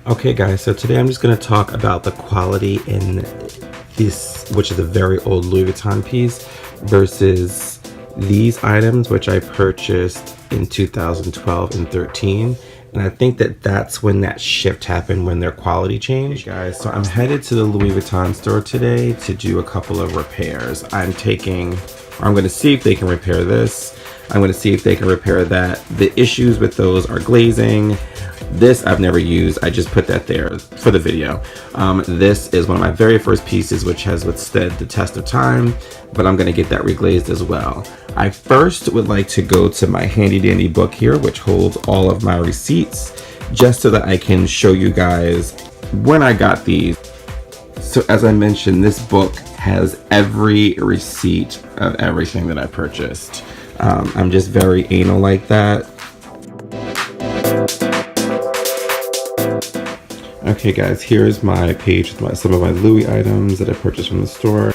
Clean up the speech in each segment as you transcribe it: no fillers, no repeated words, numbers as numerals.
Okay guys, so today I'm just going to talk about the quality in this, which is a very old Louis Vuitton piece, versus these items which I purchased in 2012 and 13. And I think that that's when that shift happened, when their quality changed. Okay, guys, so I'm headed to the Louis Vuitton store today to do a couple of repairs. I'm going to see if they can repair this. I'm going to see if they can repair that. The issues with those are glazing. This I've never used. I just put that there for the video. This is one of my very first pieces which has withstood the test of time, but I'm going to get that reglazed as well. I first would like to go to my handy dandy book here, which holds all of my receipts, just so that I can show you guys when I got these. So as I mentioned, this book has every receipt of everything that I purchased. I'm just very anal like that. Okay guys, here's my page with some of my Louis items that I purchased from the store.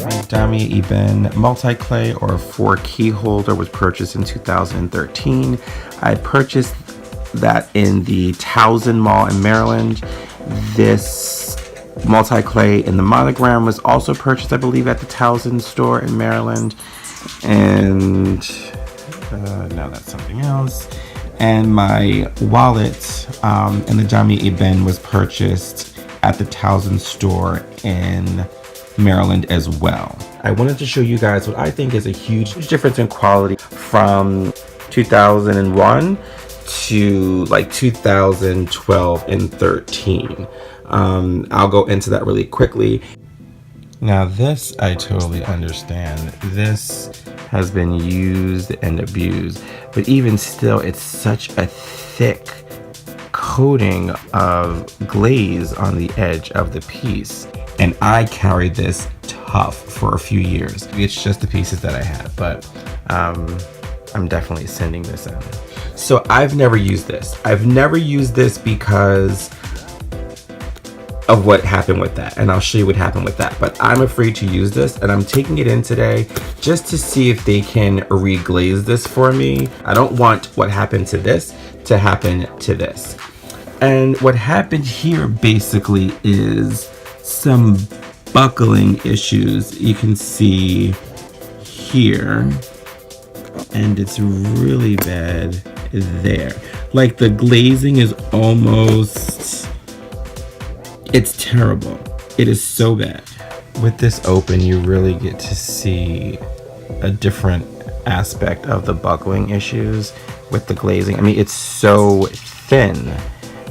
My Damier Ebene multi-clay or 4-key holder was purchased in 2013. I purchased that in the Towson Mall in Maryland. This multi-clay in the monogram was also purchased, I believe, at the Towson store in Maryland. And now that's something else. And my wallet in the Damier Ebene was purchased at the Towson store in Maryland as well. I wanted to show you guys what I think is a huge difference in quality from 2001 to like 2012 and 13. I'll go into that really quickly. Now this I totally understand. This has been used and abused, but even still it's such a thick coating of glaze on the edge of the piece. And I carried this tough for a few years. It's just the pieces that I had, but I'm definitely sending this in. So I've never used this. I've never used this because of what happened with that, and I'll show you what happened with that. But I'm afraid to use this, and I'm taking it in today just to see if they can reglaze this for me. I don't want what happened to this to happen to this. And what happened here basically is some buckling issues. You can see here, and it's really bad there. Like the glazing is almost, it's terrible. It is so bad. With this open, you really get to see a different aspect of the buckling issues with the glazing. I mean, it's so thin,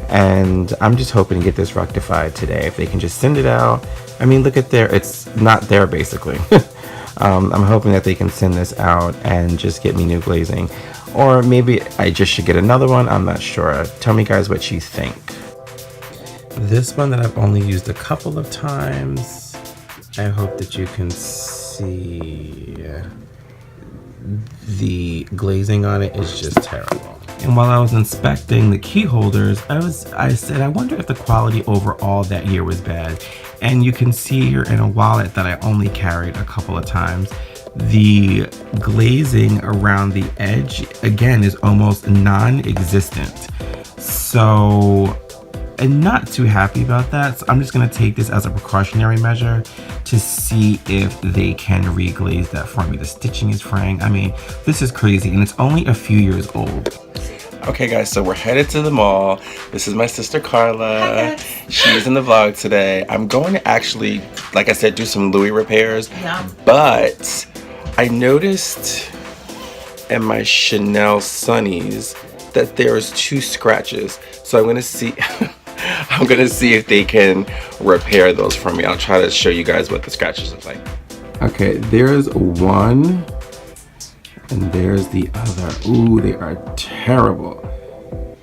and I'm just hoping to get this rectified today. If they can just send it out. I mean, look at there, it's not there basically. I'm hoping that they can send this out and just get me new glazing. Or maybe I just should get another one, I'm not sure. Tell me guys what you think. This one that I've only used a couple of times, I hope that you can see the glazing on it is just terrible. And while I was inspecting the key holders, I said, I wonder if the quality overall that year was bad. And you can see here in a wallet that I only carried a couple of times, the glazing around the edge, again, is almost non-existent. So I'm not too happy about that. So I'm just gonna take this as a precautionary measure to see if they can reglaze that for me. The stitching is fraying. I mean, this is crazy, and it's only a few years old. Okay guys, so we're headed to the mall. This is my sister Carla. She's in the vlog today. I'm going to actually, like I said, do some Louis repairs. Yeah. But I noticed in my Chanel Sunnies that there's 2 scratches. So I'm gonna see I'm gonna see if they can repair those for me. I'll try to show you guys what the scratches look like. Okay, there's one. And there's the other. Ooh, they are terrible.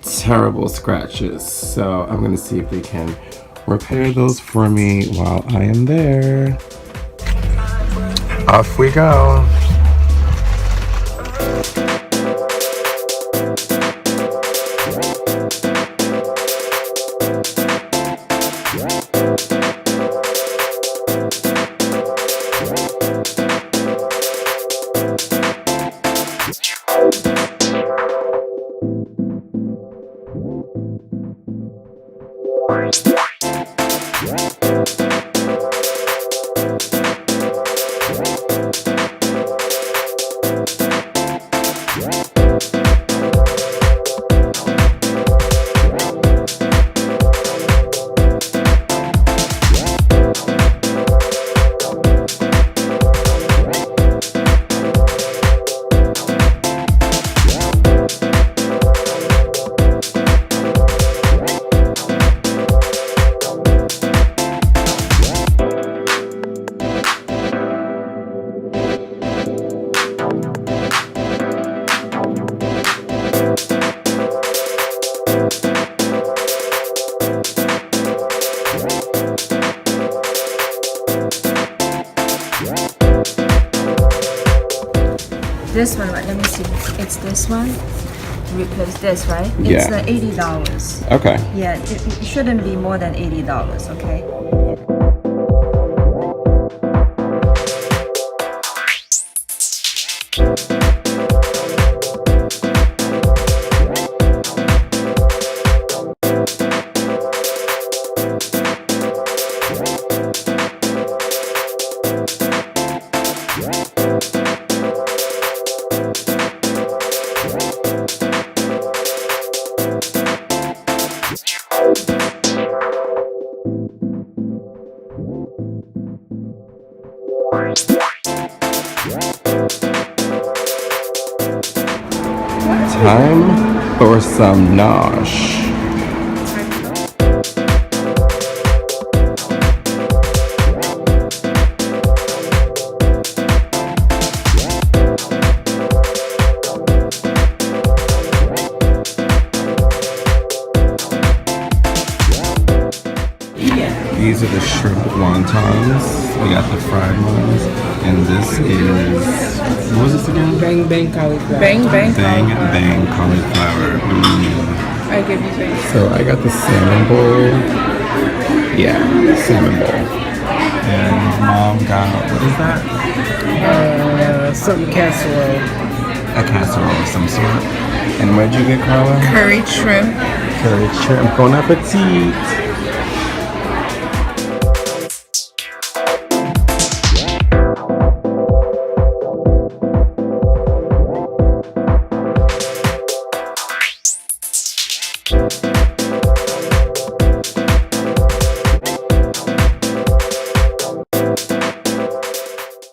Terrible scratches. So I'm gonna see if they can repair those for me while I am there. Off we go. see. It's this one. Replace this, right? It's Yeah. the $80. Okay. Yeah, it shouldn't be more than $80, okay? Time for some nosh. These are the shrimp wontons. We got the fried ones. And this is, what was this again? Bang bang cauliflower. Bang bang. Bang cauliflower. I give you bang. So I got the salmon bowl. Yeah, salmon bowl. And mom got, what is that? Something casserole. A casserole of some sort. And what'd you get, Carla? Curried shrimp. Curried shrimp. Bon appetit.